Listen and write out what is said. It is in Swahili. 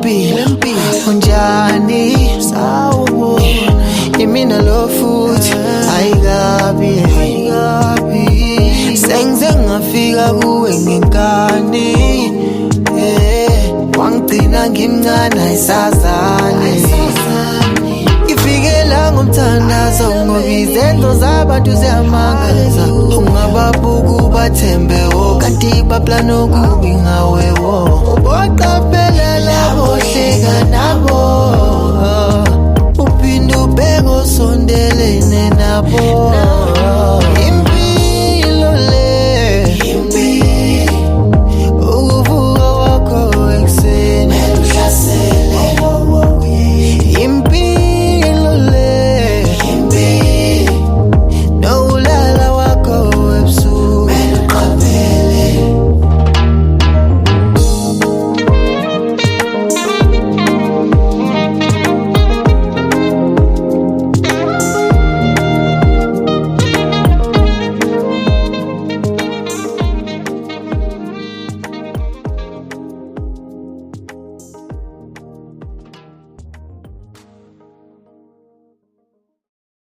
wempilo unjani sawubona imina lo futhi ayikabi sengize ngafika kuwe ngenkani wangigcina ngimncane ayisazane ifikela ngomthandazo ngoba izenzo zabantu ziyamangaza ungababuka ubathembe wo kanti baplana okubi ngawe wo